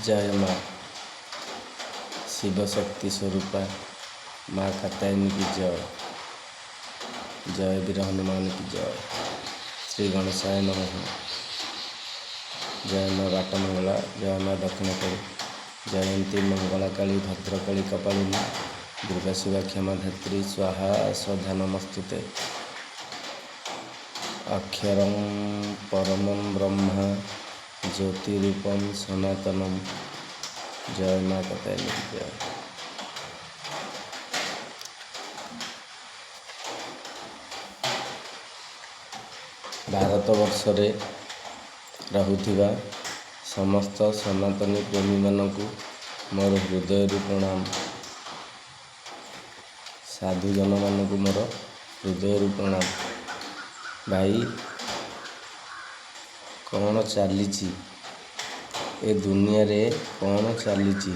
जय माँ शिव शक्ति स्वरूपा माँ कात्यायनी की जय। जय वीर हनुमान की जय। श्री गणेशाय नमः। जय माँ बाट मंगला, जय माँ दक्षिणकाली, जयंती मंगला काली भद्रकाली कपालिनी, दुर्गा शिवा क्षमा धात्री स्वाहा स्वधा नमस्तुते। अक्षरं परमं ब्रह्म ज्योतिरूपं सनातनम। जय माँ कात्यायनी की जय। भारतवर्ष रे रहुथिबा समस्त सनातनी प्रेमी मानकु मोर हृदय प्रणाम। साधुजन मानकु मोर हृदय प्रणाम। भाई कौन चलीची ए दुनिया रे, कौन चलीची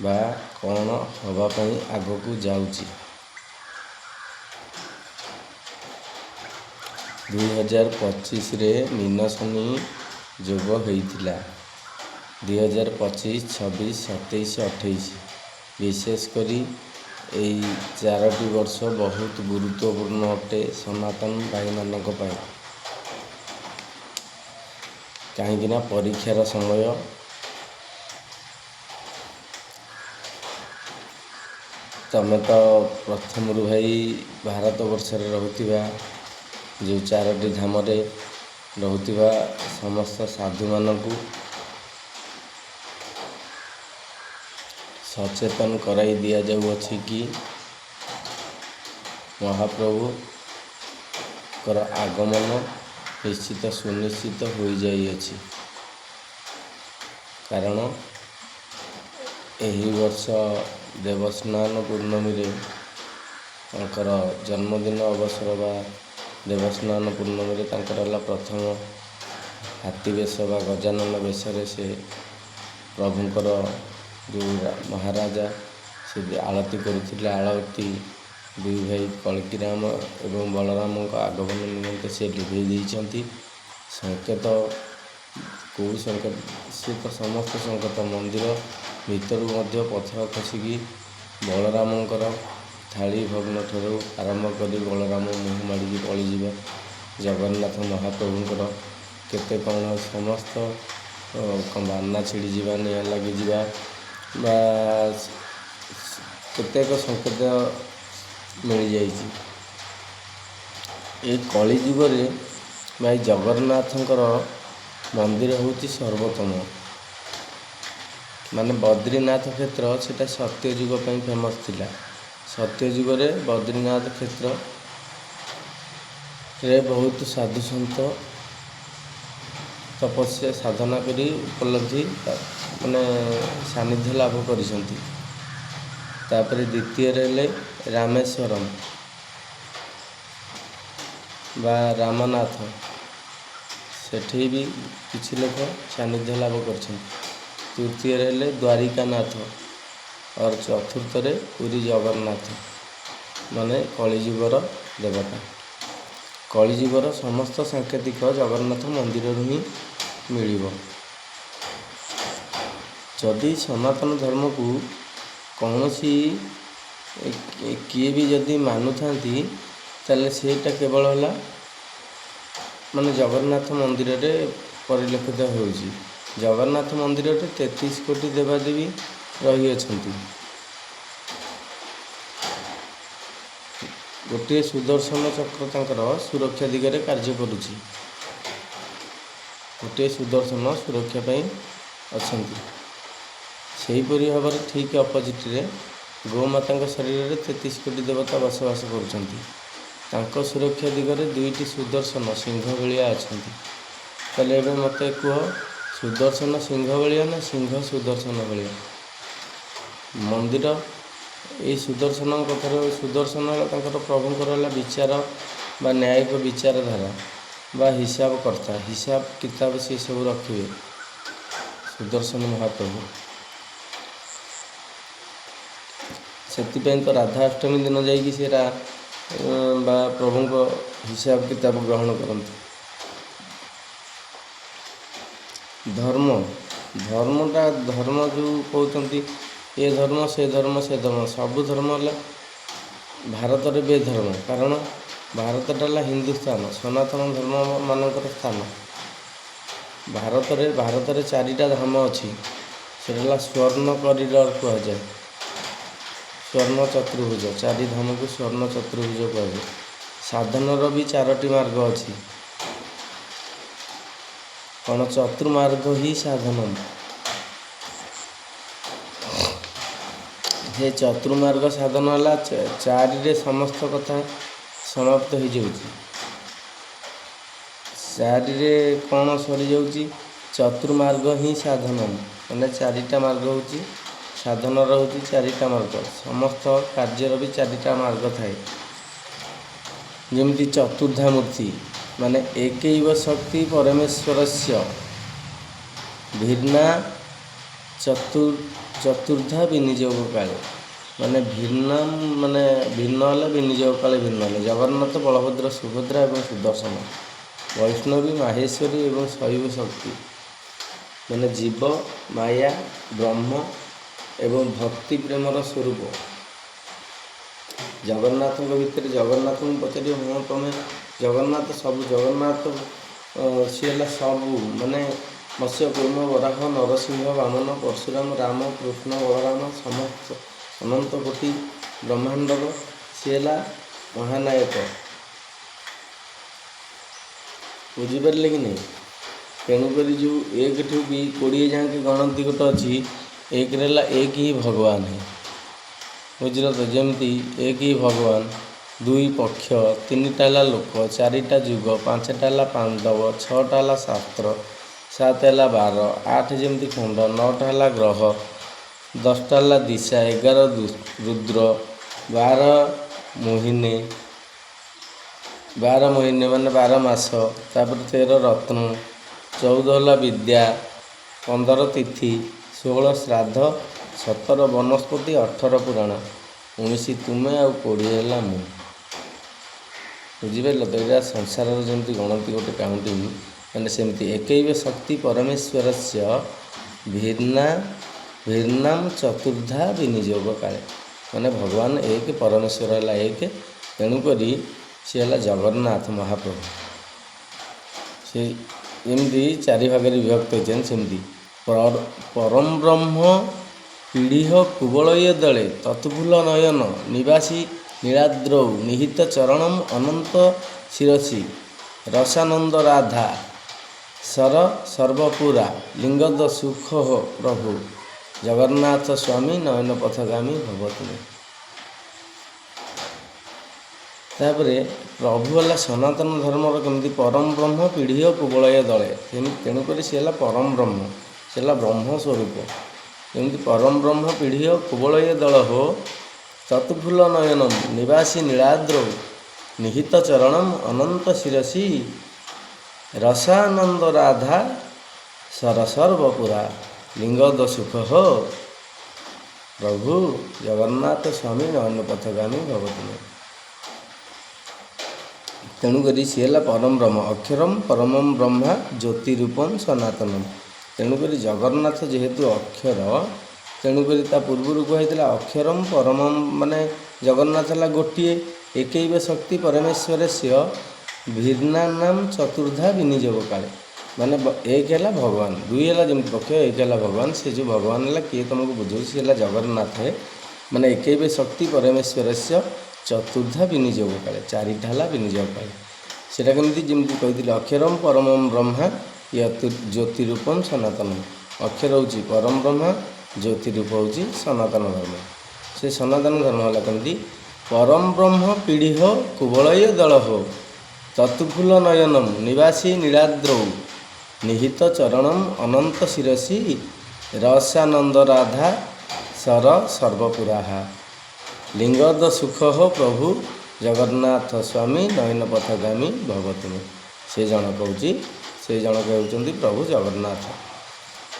बा कौन हवा पई आगकू जाउची। 2025 रे मीन शनि जोग होइथिला। 2025, 26, 27, 28 विशेष करी एई 4टी वर्ष बहुत गुरुत्वपूर्ण अटे सनातन भाई मानक पाई। कहीं ना परीक्षार समय तमें तो प्रथम रु भाई भारत वर्ष रे रहुथिबा जो 4टी धाम रे रहुथिबा समस्त साधु मानकु सचेतन कराई दिया जाउअछि कि महाप्रभु कर आगमन निश्चित सुनिश्चित हो जाइए। कारण एही वर्ष देवस्नान पूर्णमी रे तांकर जन्मदिन अवसर बा देवस्नान पूर्णमी रे तांकर हला प्रथम हाथी बेश बा गजानन बेश रे से प्रभुंकर जो महाराजा से आलती करुथिले। आलती दुई भाई कल्कीराम एवं बलराम आगमन निमंते से लिभेई देइछंती। संकेत कौ संकेत से तो समस्त संकेत मंदिर भीतर मध्य पथर खसिकी बलरामंकर थाली भग्न ठारू आरंभ कर बलराम मुह माड़ी पलि जगन्नाथ महाप्रभुंकर केते कौन समस्त बाना छिड़ी जावा निआ लगी केतेक संकेत मिल जाइए। ये कली जुगरे भाई जगन्नाथंकर मंदिर होची सर्वोत्तम। माने बद्रीनाथ क्षेत्र सेटा सत्ययुग पई फेमस थिला। सत्ययुग रे बद्रीनाथ क्षेत्र रे बहुत साधु संत तपस्या साधना करी उपलब्धि माने सानिध्य लाभ करिसंती। तापरे द्वितीय रेले रामेश्वरम बा रामनाथ सेठी भी किछि लोक सानिध्य लाभ करछन। तृतीय रेले द्वारिकानाथ और चतुर्थ रे पुरी जगन्नाथ माने कलिजुगर देवता। कलिजुगर समस्त सांकेतिक जगन्नाथ मंदिर ही मिलिबो। जदि सनातन धर्म को कौन सी किए भी जदि मानु थांती ताले सेटा केवल होला माने जगन्नाथ मंदिर रे परिलक्षित होउची। जगन्नाथ मंदिर रे 33 कोटी देवादेवी रही अछंती। गोटे सुदर्शन चक्र तांकर सुरक्षा दिगरे कार्य करुची। गोटे सुदर्शन सुरक्षा पई अछंती। सेहीपरि भाव ठीक अपोजिट रे गोमाता शरीर में 33 कोटी देवता बसवास कर सुरक्षा दिगरे 2टी सुदर्शन सिंह भाया अच्छा। ताले एबे मते कह सुदर्शन सिंह भाया ना सिंह सुदर्शन भाया मंदिर ये सुदर्शन कथार सुदर्शन प्रभुंर विचार बा न्यायिक विचारधारा बा हिसाब करता हिसाब किताब सी सब रखिए सुदर्शन महाप्रभु। से तो राधाअष्टमी दिन जाइए से प्रभु को हिसाब किताब ग्रहण करते। धर्म ଧର୍ମଟା ଧର୍ମ ଯେଉଁ କହୁଛନ୍ତି ଏ ଧର୍ମ ସେ ଧର୍ମ ସେ ଧର୍ମ, ସବୁ ଧର୍ମ ହେଲା ଭାରତରେ ବେଧର୍ମ। କାରଣ ଭାରତଟା ହେଲା ହିନ୍ଦୁସ୍ଥାନ, ସନାତନ ଧର୍ମ ମାନଙ୍କର ସ୍ଥାନ। ଭାରତରେ 4ଟା ଧାମ ଅଛି। ସେଟା ହେଲା ସ୍ୱର୍ଣ୍ଣ କରିଡର କୁହାଯାଏ, ସ୍ୱର୍ଣ୍ଣ ଚତୁର୍ଭୁଜ। 4 ଧାମକୁ ସ୍ୱର୍ଣ୍ଣ ଚତୁର୍ଭୁଜ କୁହାଯାଏ। ସାଧନର ବି 4ଟି ମାର୍ଗ ଅଛି। କ'ଣ? ଚତୁର୍ମାର୍ଗ ହିଁ ସାଧନ। ସେ ଚତୁର୍ମାର୍ଗ ସାଧନ ହେଲା 4ରେ ସମସ୍ତ କଥା ସମାପ୍ତ ହେଇଯାଉଛି। 4ରେ କ'ଣ ସରିଯାଉଛି? ଚତୁର୍ମାର୍ଗ ହିଁ ସାଧନ। ମାନେ 4ଟା ମାର୍ଗ ହେଉଛି ସାଧନର, ହେଉଛି 4ଟା ମାର୍ଗ। ସମସ୍ତ କାର୍ଯ୍ୟର ବି 4ଟା ମାର୍ଗ ଥାଏ। ଯେମିତି ଚତୁର୍ଦ୍ଧାମୂର୍ତ୍ତି ମାନେ ଏକୈବ ଶକ୍ତି ପରମେଶ୍ୱରସ୍ୟ ଭିନ୍ନା ଚତୁର୍ଦ୍ଧା ବିନିଯୋଗ କାଳେ। ମାନେ ଭିନ୍ନ ହେଲେ ବିନିଯୋଗ କାଳେ ଭିନ୍ନ ହେଲେ। ଜଗନ୍ନାଥ, ବଳଭଦ୍ର, ସୁଭଦ୍ରା ଏବଂ ସୁଦର୍ଶନ, ବୈଷ୍ଣବୀ, ମାହେଶ୍ୱରୀ ଏବଂ ଶୈବ ଶକ୍ତି ମାନେ ଜୀବ, ମାୟା, ବ୍ରହ୍ମ ଏବଂ ଭକ୍ତି ପ୍ରେମର ସ୍ୱରୂପ। ଜଗନ୍ନାଥଙ୍କ ଭିତରେ ଜଗନ୍ନାଥଙ୍କୁ ପଚାରିବ, ହଁ ତୁମେ ଜଗନ୍ନାଥ ସବୁ, ଜଗନ୍ନାଥ ସିଏ ହେଲା ସବୁ, ମାନେ ମତ୍ସ୍ୟ, କୁର୍ମ, ବରାହ, ନରସିଂହ, ବାମନ, ପରଶୁରାମ, ରାମ, କୃଷ୍ଣ, ବଳରାମ, ସମସ୍ତ ଅନନ୍ତ କୋଟି ବ୍ରହ୍ମାଣ୍ଡର ସିଏ ହେଲା ମହାନାୟକ। ବୁଝିପାରିଲେ କି ନାହିଁ? ତେଣୁକରି ଯେଉଁ 1ଠୁ 20 ଯାଏଁ ଗଣତି ଗୋଟେ ଅଛି, 1ରେ ହେଲା 1 ହିଁ ଭଗବାନ। ବୁଝିଲ ତ? ଯେମିତି 1 ହିଁ ଭଗବାନ, 2 ପକ୍ଷ, 3ଟା ହେଲା ଲୋକ, 4ଟା ଯୁଗ, 5ଟା ହେଲା ପାଣ୍ଡବ, 6ଟା ହେଲା ଶାସ୍ତ୍ର, 7 ହେଲା ବାର, 8 ଯେମିତି ଖଣ୍ଡ, 9ଟା ହେଲା ଗ୍ରହ, 10ଟା ହେଲା ଦିଶା, 11 ରୁଦ୍ର, 12 ମୋହିନୀ ମାନେ 12 ମାସ, ତାପରେ 13 ରତ୍ନ, 14 ହେଲା ବିଦ୍ୟା, 15 ତିଥି, 16 ଶ୍ରାଦ୍ଧ, 17 ବନସ୍ପତି, 18 ପୁରାଣ, 19 ତୁମେ ଆଉ 20 ହେଲା ମୁଁ। ବୁଝିପାରିଲ ତ? ଏଇଟା ସଂସାରର ଯେମିତି ଗଣତି ଗୋଟେ କାଉଣ୍ଟିଂ, ମାନେ ସେମିତି ଏକୈବ ଶକ୍ତି ପରମେଶ୍ୱରସ୍ୟ ଭିନ୍ନାମ ଚତୁର୍ଦ୍ଧା ବିନିଯୋଗ କାଳେ। ମାନେ ଭଗବାନ 1, ପରମେଶ୍ୱର ହେଲା 1, ତେଣୁକରି ସେ ହେଲା ଜଗନ୍ନାଥ ମହାପ୍ରଭୁ। ସେ ଯେମିତି 4 ଭାଗରେ ବିଭକ୍ତ ହୋଇଛନ୍ତି, ସେମିତି ପରମ ବ୍ରହ୍ମ ପୀଡ଼ିହ କୁବଳୟ ଦଳେ ତତ୍ଫୁଲ ନୟନ ନିବାସୀ ନୀଳାଦ୍ରୌ ନିହିତ ଚରଣମ୍ ଅନନ୍ତ ଶିରସି ରସାନନ୍ଦ ରାଧା ସର ସର୍ବପୁରା ଲିଙ୍ଗଦ ସୁଖ ପ୍ରଭୁ ଜଗନ୍ନାଥ ସ୍ୱାମୀ ନୟନ ପଥଗାମୀ ଭବତୁମେ। ତାପରେ ପ୍ରଭୁ ହେଲା ସନାତନ ଧର୍ମର କେମିତି ପରମ ବ୍ରହ୍ମ ପୀଢ଼ିୟ କୁବଳୟ ଦଳେ। ତେଣୁକରି ସେ ହେଲା ପରମ ବ୍ରହ୍ମ, ସେ ହେଲା ବ୍ରହ୍ମ ସ୍ୱରୂପ। ଯେମିତି ପରମ ବ୍ରହ୍ମ ପୀଢ଼ିୟ କୁବଳୟ ଦଳ ହୋ ତତ୍ଫୁଲ ନୟନମ୍ ନିବାସୀ ନୀଳାଦ୍ରୌ ନିହିତ ଚରଣମ୍ ଅନନ୍ତ ଶିରସି ରସାନନ୍ଦ ରାଧା ସରସର୍ବପୁରା ଲିଙ୍ଗଦ ସୁଖ ହୋ ପ୍ରଭୁ ଜଗନ୍ନାଥ ସ୍ୱାମୀ ନୟନ ପଥଗାମୀ ଭବତୁମେ। ତେଣୁକରି ସିଏ ହେଲା ପରମ ବ୍ରହ୍ମ, ଅକ୍ଷରମ୍ ପରମମ୍ ବ୍ରହ୍ମା ଜ୍ୟୋତି ରୂପମ୍ ସନାତନମ୍। ତେଣୁକରି ଜଗନ୍ନାଥ ଯେହେତୁ ଅକ୍ଷର, ତେଣୁକରି ତା ପୂର୍ବରୁ କୁହାଯାଇଥିଲା ଅକ୍ଷରମ୍ ପରମମ୍, ମାନେ ଜଗନ୍ନାଥ ହେଲା ଗୋଟିଏ, ଏକୈବ ଶକ୍ତି ପରମେଶ୍ୱରସ୍ୟ ଭିନ୍ନାନାମ ଚତୁର୍ଦ୍ଧା ବିନିଯୋଗ କାଳେ। ମାନେ 1 ହେଲା ଭଗବାନ, 2 ହେଲା ଯେମିତି ପକ୍ଷ, 1 ହେଲା ଭଗବାନ। ସେ ଯେଉଁ ଭଗବାନ ହେଲା କିଏ ତୁମକୁ ବୁଝାଉଛି, ସେ ହେଲା ଜଗନ୍ନାଥ, ମାନେ ଏକୈବ ଶକ୍ତି ପରମେଶ୍ୱରସ୍ୟ ଚତୁର୍ଦ୍ଧା ବିନିଯୋଗ କାଳେ, 4ଟା ହେଲା ବିନିଯୋଗ କାଳେ। ସେଇଟା ଯେମିତି କହିଥିଲେ ଅକ୍ଷରମ୍ ପରମମ୍ ବ୍ରହ୍ମା ଜ୍ୟୋତି ରୂପମ୍ ସନାତନମ୍। ଅକ୍ଷର ହେଉଛି ପରମ ବ୍ରହ୍ମା, ଜ୍ୟୋତି ରୂପ ହେଉଛି ସନାତନ ଧର୍ମ। ସେ ସନାତନ ଧର୍ମ ହେଲା କେମିତି? ପରମ ବ୍ରହ୍ମ ପୀଡ଼ିହ କୁବଳୟ ଦଳ ହୋ ତତ୍ଫୁଲ ନୟନମ୍ ନିବାସୀ ନୀଳାଦ୍ରୌ ନିହିତ ଚରଣମ୍ ଅନନ୍ତ ଶିରସି ରସାନନ୍ଦ ରାଧା ସର ସର୍ବପୁରାହା ଲିଙ୍ଗଦ ସୁଖ ହୋ ପ୍ରଭୁ ଜଗନ୍ନାଥ ସ୍ୱାମୀ ନୟନ ପଥଗାମୀ ଭବତୁମେ। ସେ ଜଣକ ହେଉଛନ୍ତି ପ୍ରଭୁ ଜଗନ୍ନାଥ।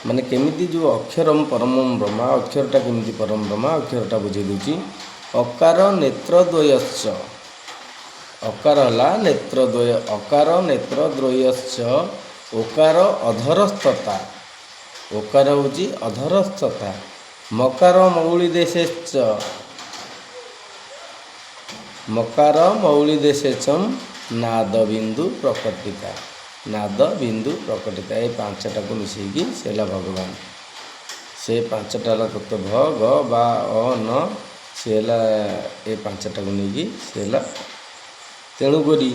ମାନେ କେମିତି ଯେଉଁ ଅକ୍ଷରମ୍ ପରମମ୍ ବ୍ରହ୍ମା, ଅକ୍ଷରଟା କେମିତି ପରମ ବ୍ରହ୍ମା, ଅକ୍ଷରଟା ବୁଝେଇ ଦେଉଛି। ଅକାର ନେତ୍ରଦ୍ୱୟଶ୍ଚ, ଅକାର ହେଲା ନେତ୍ରଦ୍ୱୟ, ଅକାର ନେତ୍ରଦ୍ୱୟଶ୍ଚ ଓକାର ଅଧରସ୍ତତା ଓକାର ହେଉଛି ଅଧରସ୍ଥତା। ମକାର ମୌଳି ଦେଶେ ଚ, ମକାର ମୌଳି ଦେଶେ ଚମ୍ ନାଦ ବିନ୍ଦୁ ପ୍ରକଟିତା। ନାଦ ବିନ୍ଦୁ ପ୍ରକଟିତା, ଏ ପାଞ୍ଚଟାକୁ ମିଶେଇକି ସେ ହେଲା ଭଗବାନ। ସେ ପାଞ୍ଚଟା ହେଲା ତତ୍ତ୍ୱ ଭ ଗ ବା ଅ ନ, ସେ ହେଲା ଏ ପାଞ୍ଚଟାକୁ ନେଇକି ସେ ହେଲା। ତେଣୁକରି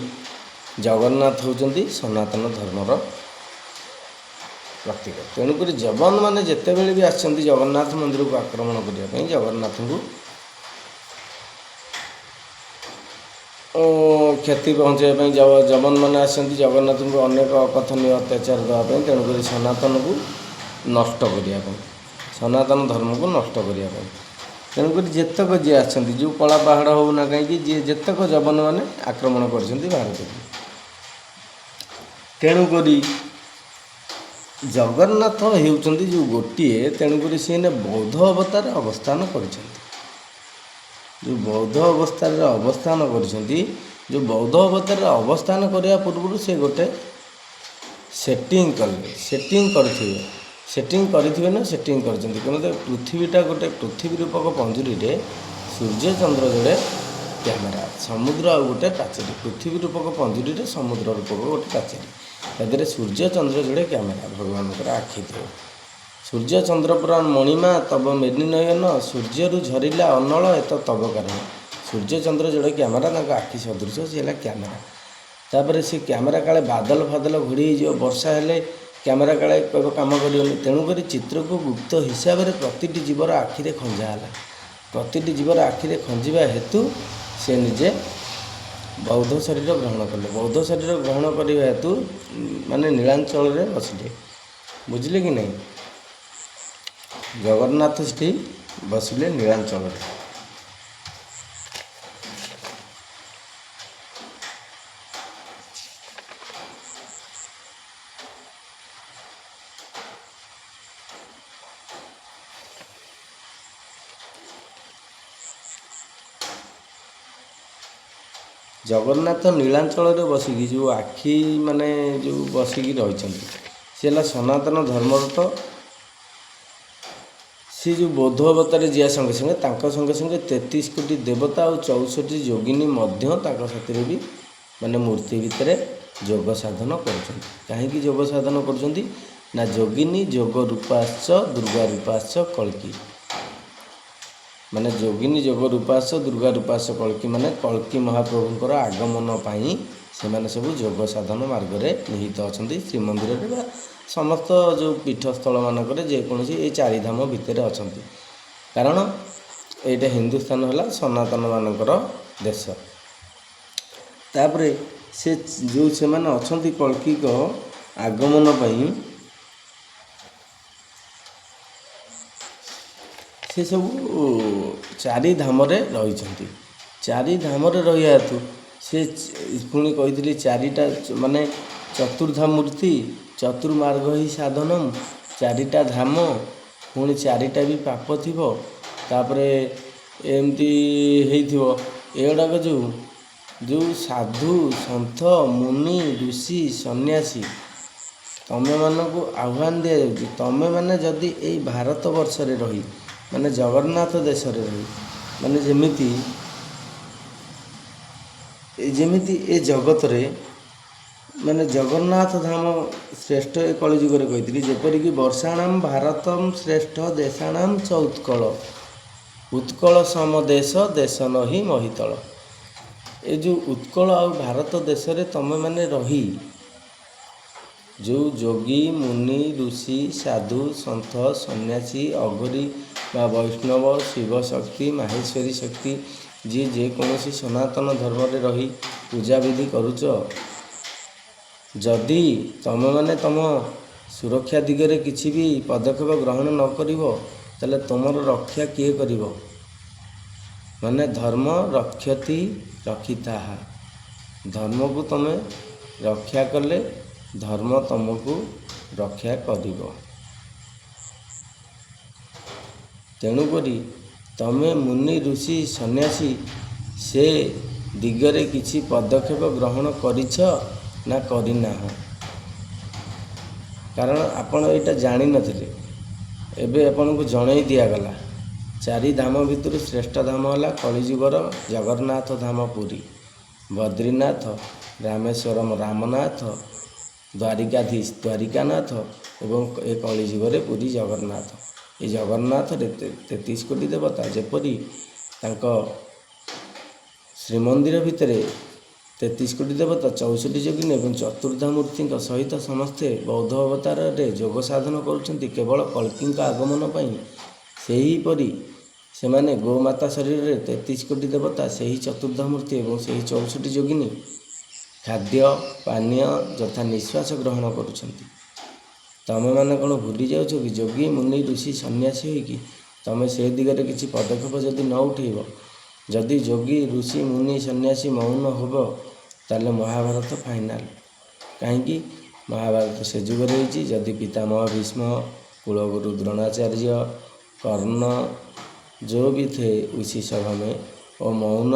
ଜଗନ୍ନାଥ ହେଉଛନ୍ତି ସନାତନ ଧର୍ମର ପ୍ରତୀକ। ତେଣୁକରି ଯବନମାନେ ଯେତେବେଳେ ବି ଆସିଛନ୍ତି ଜଗନ୍ନାଥ ମନ୍ଦିରକୁ ଆକ୍ରମଣ କରିବା ପାଇଁ, ଜଗନ୍ନାଥଙ୍କୁ କ୍ଷତି ପହଞ୍ଚାଇବା ପାଇଁ ଯବନମାନେ ଆସିଛନ୍ତି ଜଗନ୍ନାଥଙ୍କୁ ଅନେକ ଅକଥନୀୟ ଅତ୍ୟାଚାର ଦେବା ପାଇଁ। ତେଣୁକରି ସନାତନକୁ ନଷ୍ଟ କରିବା ପାଇଁ, ସନାତନ ଧର୍ମକୁ ନଷ୍ଟ କରିବା ପାଇଁ। ତେଣୁକରି ଯେତେକ ଯିଏ ଆସିଛନ୍ତି, ଯେଉଁ କଳା ପାହାଡ଼ ହେଉନା କାହିଁକି, ଯିଏ ଯେତେକ ଯବନମାନେ ଆକ୍ରମଣ କରିଛନ୍ତି ଭାରତକୁ। ତେଣୁକରି ଜଗନ୍ନାଥ ହେଉଛନ୍ତି ଯେଉଁ ଗୋଟିଏ, ତେଣୁକରି ସେ ବୌଦ୍ଧ ଅବତାରରେ ଅବସ୍ଥାନ କରିଛନ୍ତି। ଯେଉଁ ବୌଦ୍ଧ ଅବସ୍ଥାରେ ଅବସ୍ଥାନ କରିଛନ୍ତି, ଯେଉଁ ବୌଦ୍ଧ ଅବତାରରେ ଅବସ୍ଥାନ କରିବା ପୂର୍ବରୁ ସେ ଗୋଟେ ସେଟିଂ କଲେ, ସେଟିଂ କରିଥିବେ ନା ସେଟିଂ କରିଛନ୍ତି। କିନ୍ତୁ ପୃଥିବୀଟା ଗୋଟେ ପୃଥିବୀ ରୂପକ ପଞ୍ଜୁରୀରେ ସୂର୍ଯ୍ୟ ଚନ୍ଦ୍ର ଯୋଡ଼େ କ୍ୟାମେରା, ସମୁଦ୍ର ଆଉ ଗୋଟେ ପାଚେରୀ। ପୃଥିବୀ ରୂପକ ପଞ୍ଜୁରୀରେ ସମୁଦ୍ର ରୂପକ ଗୋଟେ ପାଚେରୀ, ତା ଦେହରେ ସୂର୍ଯ୍ୟ ଚନ୍ଦ୍ର ଯୋଡ଼େ କ୍ୟାମେରା, ଭଗବାନଙ୍କର ଆଖି ଥିବ। ସୂର୍ଯ୍ୟ ଚନ୍ଦ୍ର ପୁରା ମଣିମା ତବ ମେନି ନୟନ, ସୂର୍ଯ୍ୟରୁ ଝରିଲା ଅନଳ ଏତ ତବ କାରଣ। ସୂର୍ଯ୍ୟ ଚନ୍ଦ୍ର ଯୋଡ଼େ କ୍ୟାମେରା, ତାଙ୍କ ଆଖି ସଦୃଶ, ସେ ହେଲା କ୍ୟାମେରା। ତାପରେ ସେ କ୍ୟାମେରା କାଳେ ବାଦଲ ଫାଦଲ ଘୋଡ଼ି ହେଇଯିବ, ବର୍ଷା ହେଲେ କ୍ୟାମେରା କାଳେ କାମ କରିବନି। ତେଣୁକରି ଚିତ୍ରକୁ ଗୁପ୍ତ ହିସାବରେ ପ୍ରତିଟି ଜୀବର ଆଖିରେ ଖଞ୍ଜା ହେଲା। ପ୍ରତିଟି ଜୀବର ଆଖିରେ ଖଞ୍ଜିବା ହେତୁ ସେ ନିଜେ ବୌଦ୍ଧ ଶରୀର ଗ୍ରହଣ କଲେ। ବୌଦ୍ଧ ଶରୀର ଗ୍ରହଣ କରିବା ହେତୁ ମାନେ ନୀଳାଞ୍ଚଳରେ ବସିଲେ। ବୁଝିଲେ କି ନାହିଁ? ଜଗନ୍ନାଥ ସେଠି ବସିଲେ ନୀଳାଞ୍ଚଳରେ। ଜଗନ୍ନାଥ ନୀଳାଞ୍ଚଳରେ ବସିକି ଯେଉଁ ଆଖି ମାନେ ଯେଉଁ ବସିକି ରହିଛନ୍ତି, ସେ ହେଲା ସନାତନ ଧର୍ମର। ତ ସେ ଯେଉଁ ବୌଦ୍ଧ ଅବତାରରେ ଯିବା ସଙ୍ଗେ ସଙ୍ଗେ ତାଙ୍କ ସଙ୍ଗେ ସଙ୍ଗେ 33 କୋଟି ଦେବତା ଆଉ 64 ଯୋଗିନୀ ମଧ୍ୟ ତାଙ୍କ ସାଥିରେ ବି ମାନେ ମୂର୍ତ୍ତି ଭିତରେ ଯୋଗ ସାଧନ କରୁଛନ୍ତି। କାହିଁକି ଯୋଗ ସାଧନ କରୁଛନ୍ତି ନା ଯୋଗିନୀ ଯୋଗ ରୂପାଶ୍ଚ ଦୁର୍ଗା ରୂପାଶ୍ଚ କଳ୍କି, ମାନେ ଯୋଗିନୀ ଯୋଗ ରୂପାଶ୍ଚ ଦୁର୍ଗା ରୂପାଶ୍ଚ କଳ୍କି, ମାନେ କଳ୍କି ମହାପ୍ରଭୁଙ୍କର ଆଗମନ ପାଇଁ ସେମାନେ ସବୁ ଯୋଗ ସାଧନ ମାର୍ଗରେ ନିହିତ ଅଛନ୍ତି। ଶ୍ରୀମନ୍ଦିରରେ ବା ସମସ୍ତ ଯେଉଁ ପୀଠସ୍ଥଳ ମାନଙ୍କରେ ଯେକୌଣସି ଏଇ ଚାରିଧାମ ଭିତରେ ଅଛନ୍ତି। କାରଣ ଏଇଟା ହିନ୍ଦୁସ୍ତାନ ହେଲା ସନାତନ ମାନଙ୍କର ଦେଶ। ତାପରେ ସେ ଯେଉଁ ସେମାନେ ଅଛନ୍ତି କଳ୍କିଙ୍କ ଆଗମନ ପାଇଁ, ସେ ସବୁ ଚାରିଧାମରେ ରହିଛନ୍ତି। ଚାରିଧାମରେ ରହିବା ହେତୁ ସେ ପୁଣି କହିଥିଲି ଚାରିଟା ମାନେ ଚତୁର୍ଦ୍ଧା ମୂର୍ତ୍ତି, ଚତୁର୍ମାର୍ଗ ହି ସାଧନମ୍, ଚାରିଟା ଧାମ, ପୁଣି ଚାରିଟା ବି ପାପ ଥିବ। ତାପରେ ଏମିତି ହେଇଥିବ। ଏଗୁଡ଼ାକ ଯେଉଁ ସାଧୁ ସନ୍ଥ ମୁନି ଋଷି ସନ୍ନ୍ୟାସୀ ତମେମାନଙ୍କୁ ଆହ୍ୱାନ ଦିଆଯାଉଛି, ତମେମାନେ ଯଦି ଏଇ ଭାରତ ବର୍ଷରେ ରହି ମାନେ ଜଗନ୍ନାଥ ଦେଶରେ ରହି ମାନେ ଯେମିତି ଏ ଜଗତରେ ମାନେ ଜଗନ୍ନାଥ ଧାମ ଶ୍ରେଷ୍ଠ ଏ କଳିଯୁଗରେ କହିଥିଲି। ଯେପରିକି ବର୍ଷାଣାମ୍ ଭାରତମ୍ ଶ୍ରେଷ୍ଠ ଦେଶାଣାମ୍ ଚ ଉତ୍କଳ, ଉତ୍କଳ ସମ ଦେଶ ଦେଶ ନହି ମହିତଳ। ଏ ଯେଉଁ ଉତ୍କଳ ଆଉ ଭାରତ ଦେଶରେ ତମେମାନେ ରହି ଯେଉଁ ଯୋଗୀ ମୁନି ଋଷି ସାଧୁ ସନ୍ଥ ସନ୍ନ୍ୟାସୀ ଅଘରୀ ବା ବୈଷ୍ଣବ ଶିବ ଶକ୍ତି ମାହେଶ୍ୱରୀ ଶକ୍ତି ଯିଏ ଯେକୌଣସି ସନାତନ ଧର୍ମରେ ରହି ପୂଜାବିଧି କରୁଛ, ଯଦି ତମେମାନେ ତମ ସୁରକ୍ଷା ଦିଗରେ କିଛି ବି ପଦକ୍ଷେପ ଗ୍ରହଣ ନ କରିବ, ତାହେଲେ ତୁମର ରକ୍ଷା କିଏ କରିବ? ମାନେ ଧର୍ମ ରକ୍ଷତି ରକ୍ଷିତାଃ, ଧର୍ମକୁ ତମେ ରକ୍ଷା କଲେ ଧର୍ମ ତମକୁ ରକ୍ଷା କରିବ। ତେଣୁକରି ତମେ ମୁନି ଋଷି ସନ୍ନ୍ୟାସୀ ସେ ଦିଗରେ କିଛି ପଦକ୍ଷେପ ଗ୍ରହଣ କରିଛ ନା କରିନାହ? କାରଣ ଆପଣ ଏଇଟା ଜାଣିନଥିଲେ। ଏବେ ଆପଣଙ୍କୁ ଜଣେଇ ଦିଆଗଲା। 4 ଧାମ ଭିତରୁ ଶ୍ରେଷ୍ଠ ଧାମ ହେଲା କଳିଯୁଗର ଜଗନ୍ନାଥ ଧାମ ପୁରୀ, ବଦ୍ରିନାଥ, ରାମେଶ୍ୱରମ ରାମନାଥ, ଦ୍ୱାରିକାଧୀଶ ଦ୍ୱାରିକାନାଥ ଏବଂ ଏ କଳିଯୁଗରେ ପୁରୀ ଜଗନ୍ନାଥ। ଏ ଜଗନ୍ନାଥରେ 33 କୋଟି ଦେବତା। ଯେପରି ତାଙ୍କ ଶ୍ରୀମନ୍ଦିର ଭିତରେ 33 କୋଟି ଦେବତା, 64 ଯୋଗିନୀ ଏବଂ ଚତୁର୍ଦ୍ଧାମୂର୍ତ୍ତିଙ୍କ ସହିତ ସମସ୍ତେ ବୌଦ୍ଧ ଅବତାରରେ ଯୋଗ ସାଧନ କରୁଛନ୍ତି କେବଳ କଳ୍କିଙ୍କ ଆଗମନ ପାଇଁ। ସେହିପରି ସେମାନେ ଗୋମାତା ଶରୀରରେ 33 କୋଟି ଦେବତା, ସେହି ଚତୁର୍ଦ୍ଧାମୂର୍ତ୍ତି ଏବଂ ସେହି 64 ଯୋଗିନୀ ଖାଦ୍ୟ ପାନୀୟ ଯଥା ନିଶ୍ୱାସ ଗ୍ରହଣ କରୁଛନ୍ତି। ତମେମାନେ କ'ଣ ଭୁଲି ଯାଉଛ କି? ଯୋଗୀ ମୁନି ଋଷି ସନ୍ନ୍ୟାସୀ ହୋଇକି ତମେ ସେ ଦିଗରେ କିଛି ପଦକ୍ଷେପ ଯଦି ନ ଉଠେଇବ, ଯଦି ଯୋଗୀ ଋଷି ମୁନି ସନ୍ନ୍ୟାସୀ ମୌନ ହେବ, ତାହେଲେ ମହାଭାରତ ଫାଇନାଲ। କାହିଁକି? ମହାଭାରତ ସେ ଯୁଗରେ ହେଇଛି ଯଦି ପିତାମହ ଭୀଷ୍ମ, କୁଳଗୁରୁ ଦ୍ରୋଣାଚାର୍ଯ୍ୟ, କର୍ଣ୍ଣ जो भी थे उसी सभा में वो मौन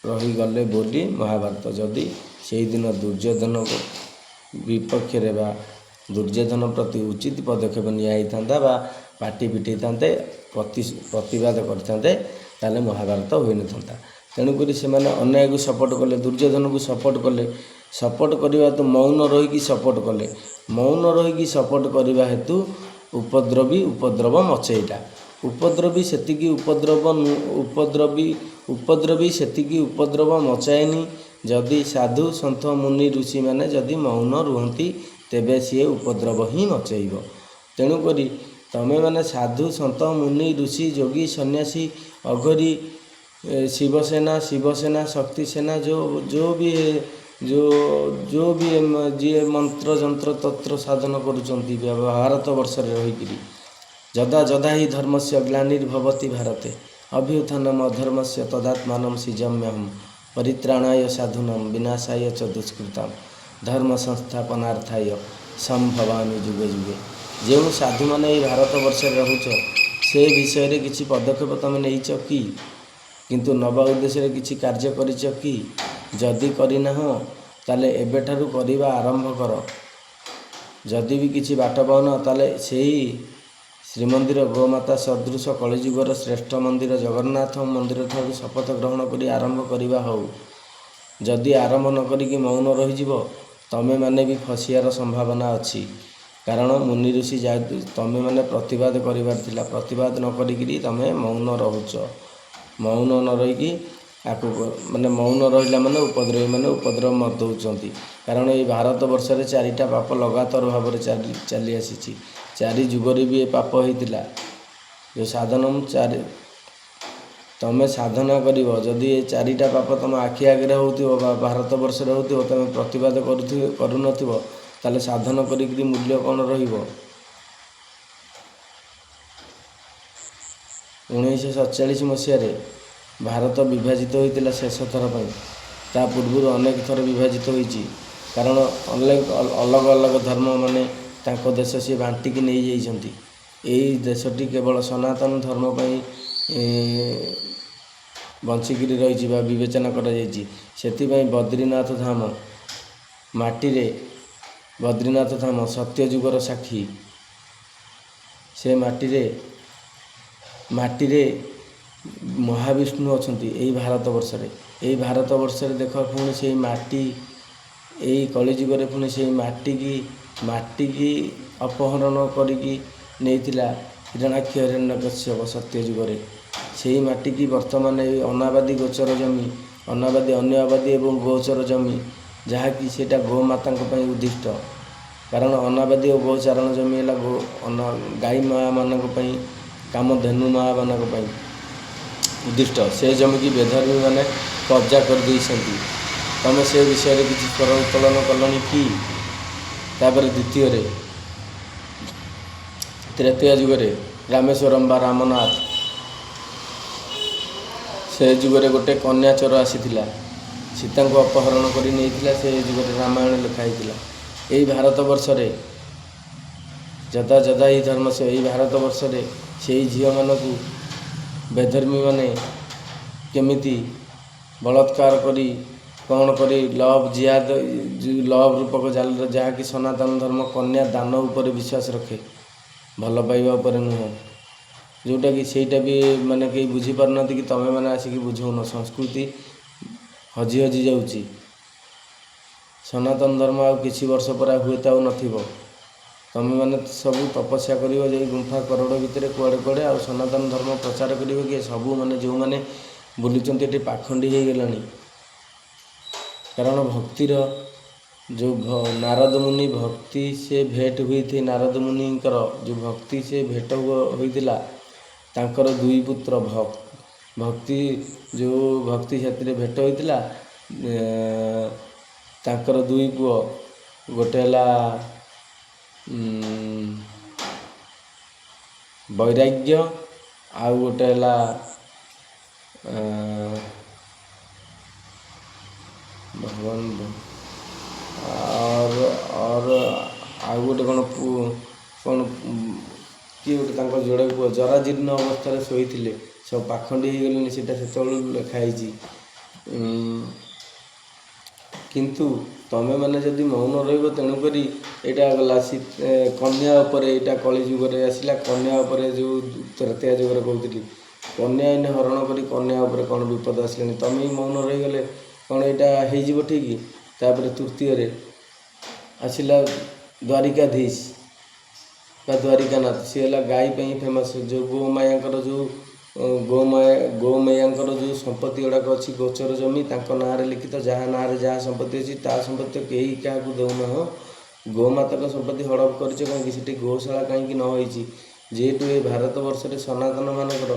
रहीगले बोली महाभारत। जदि से दिन दुर्योधन विपक्ष दुर्योधन प्रति उचित पदक्षेप निता पाटी पिटे प्रतिवाद करते महाभारत हो न था। तेणुक से अन्याय को सपोर्ट कले, दुर्योधन को सपोर्ट कले। सपोर्ट करवा तो मौन रहीकि सपोर्ट कले, मौन रहीकि सपोर्ट करने हेतु उपद्रव मचेला। उपद्रवी सेतिकी उपद्रवी सेतिकी उपद्रव मचाएनी। जदि साधु सन्थ मुनि ऋषि मैंने जदि मौन रुहति तेबे सी उपद्रव ही मचेब। तेणुक तमें मैंने साधु सन्थ मुनि ऋषि योगी सन्यासी अघोरी शिवसेना शक्तिसेना जो भी जी मंत्र जंत्र तंत्र साधन करुँच भारत वर्ष रहीकि जदा जदा ही धर्म से ग्लानिर्भवति भारते अभ्युत्थानम अधर्मस्य तदात्मानं सृजाम्यहं परित्राणाय साधूनां विनाशाय च दुष्कृतां धर्म संस्थापनार्थाय संभवामि जुगे जुगे। जो साधु माने भारत वर्ष रहुच से विषय रे किछि पदक्षेप तमे नहींच कि? किंतु नवा उद्देश्य किछि कार्य करिच कि? जदि करिना हो ताले एबेठारु करिबा आरंभ कर। जदि भी किछि बाट पाउन ताले सेही श्रीमंदिर गोमाता सदृश कलिजुगर श्रेष्ठ मंदिर जगन्नाथ मंदिर ठारू शपथ ग्रहण करी आरंभ करवा हो। जदि आरंभ न करिकी मौन रहीजिव तमे माने भी फसियार संभावना अच्छी। कारण मुनि ऋषि तमे माने प्रतिवाद करिवार थिला, प्रतिवाद न करिकी तमे मौन रहुच। मौन न रहीकी आकु माने मौन रहिला माने उपद्रवी माने उपद्रव मत दउचंती। कारण ये भारत वर्ष रे 4टा पाप लगातार भाव में चली आसी। 4 जुगरे भी ये पाप होता जो साधन तमें साधना कर। जदि ये 4टा पाप तुम आखि आगे हो भारत वर्ष हो तुम प्रतिवाद करूँ ताले साधन करी मूल्य कौन रहिब। 1947 मसीह भारत विभाजित होता शेष थर पर। ता पूर्व अनेक थर विभाजित होती कारण अलग अलग धर्म माने ताको देश सी बांटिकी नहीं जाइछंती। यही देशटी केवल सनातन धर्म पर बंचिकी रही विवेचना कर बद्रीनाथ धाम माटी बद्रीनाथ धाम सत्यजुगर साक्षी। से माटी महाविष्णु अच्छा यही भारत वर्ष रे। यही भारत वर्ष रे देख पुणी से माटी यही कलिजुगर पुणी से माटी की अपहरण करिकी नेइथिला हिरणाक्ष हिरण्यकश्यप सत्यजुगरे। से माटी की वर्तमान अनाबादी गोचर जमी अनाबादी अन्यवादी एवं गोचर जमी जहाँकि सेटा गोमाता उद्दिष्ट। कारण अनाबादी और गोचारण जमी है गाई माँ मानक कामधेनु माँ मानक उद्दिष्ट। से जमी की बेधर्मी मैंने कब्जा कर देइछंती। तमें से विषय रे किछि उत्तोलन कलनी कि? तापर द्वितीय तृतीय जुगरे रामेश्वरम बा रामनाथ से जुगरे गोटे कन्या चोर आसीथिला सीता को अपहरण करी नेइथिला। से जुगरे रामायण लिखाई। यही भारत वर्ष रे जदा जदा ही धर्म से यही भारत वर्ष रे से झील मानक बेधर्मी माने केमिति बलात्कार करी कौन करी लव जिहाद लव रूपक जाल जहाँकि सनातन धर्म कन्या दान उपर विश्वास रखे ଭଲ ପାଇବା ଉପରେ ନୁହଁ, ଯେଉଁଟାକି ସେଇଟା ବି ମାନେ କେହି ବୁଝିପାରୁନାହାନ୍ତି କି ତମେମାନେ ଆସିକି ବୁଝାଉନ। ସଂସ୍କୃତି ହଜି ହଜି ଯାଉଛି। ସନାତନ ଧର୍ମ ଆଉ କିଛି ବର୍ଷ ପରେ ହୁଏତ ଆଉ ନଥିବ। ତମେମାନେ ସବୁ ତପସ୍ୟା କରିବ ଯାଇ ଗୁମ୍ଫା କରୋଡ଼ ଭିତରେ କୁଆଡ଼େ କୁଆଡ଼େ, ଆଉ ସନାତନ ଧର୍ମ ପ୍ରଚାର କରିବ କିଏ? ସବୁ ମାନେ ଯେଉଁମାନେ ବୁଲୁଛନ୍ତି ଏଠି ପାଖଣ୍ଡି ହେଇଗଲାଣି। କାରଣ ଭକ୍ତିର ଯେଉଁ ନାରଦ ମୁନି ଭକ୍ତି ସେ ଭେଟ ହୋଇଥିଲେ, ନାରଦ ମୁନିଙ୍କର ଯେଉଁ ଭକ୍ତି ସେ ଭେଟ ହୋଇଥିଲା, ତାଙ୍କର ଦୁଇ ପୁତ୍ର ଭକ୍ତି ଯେଉଁ ଭକ୍ତି ସେଥିରେ ଭେଟ ହୋଇଥିଲା, ତାଙ୍କର ଦୁଇ ପୁଅ, ଗୋଟେ ହେଲା ବୈରାଗ୍ୟ ଆଉ ଗୋଟେ ହେଲା ଭଗବାନ ଆଉ ଗୋଟେ କ'ଣ କିଏ ଗୋଟେ ତାଙ୍କ ଯୋଡ଼େ ପୁଅ ଜରାଜୀର୍ଣ୍ଣ ଅବସ୍ଥାରେ ଶୋଇଥିଲେ, ସବୁ ପାଖଣ୍ଡି ହେଇଗଲେଣି, ସେଇଟା ସେତେବେଳକୁ ଲେଖା ହେଇଛି। କିନ୍ତୁ ତମେମାନେ ଯଦି ମୌନ ରହିବ, ତେଣୁକରି ଏଇଟା ଗଲା କନ୍ୟା ଉପରେ, ଏଇଟା କଳିଯୁଗରେ ଆସିଲା। କନ୍ୟା ଉପରେ ଯେଉଁ ତ୍ରେତୟା ଯୁଗରେ କହୁଥିଲି, କନ୍ୟା ଏଇନେ ହରଣ କରି କନ୍ୟା ଉପରେ କ'ଣ ବିପଦ ଆସିଲାଣି। ତମେ ମୌନ ରହିଗଲେ କ'ଣ ଏଇଟା ହେଇଯିବ ଠିକ୍? ତାପରେ ତୃତୀୟରେ ଆସିଲା ଦ୍ୱାରିକାଧୀଶ ବା ଦ୍ୱାରିକାନାଥ। ସିଏ ହେଲା ଗାଈ ପାଇଁ ଫେମସ୍। ଯେଉଁ ଗୋମାୟାଙ୍କର ଯେଉଁ ସମ୍ପତ୍ତି ଗୁଡ଼ାକ ଅଛି, ଗୋଚର ଜମି ତାଙ୍କ ନାଁରେ ଲିଖିତ, ଯାହା ନାଁରେ ଯାହା ସମ୍ପତ୍ତି ଅଛି ତା ସମ୍ପତ୍ତି କେହି କାହାକୁ ଦେଉନାହଁ। ଗୋମାତାଙ୍କ ସମ୍ପତ୍ତି ହଡ଼ପ କରିଛ କାହିଁକି? ସେଠି ଗୋଶାଳା କାହିଁକି ନ ହେଇଛି? ଯେହେତୁ ଏ ଭାରତ ବର୍ଷରେ ସନାତନ ମାନଙ୍କର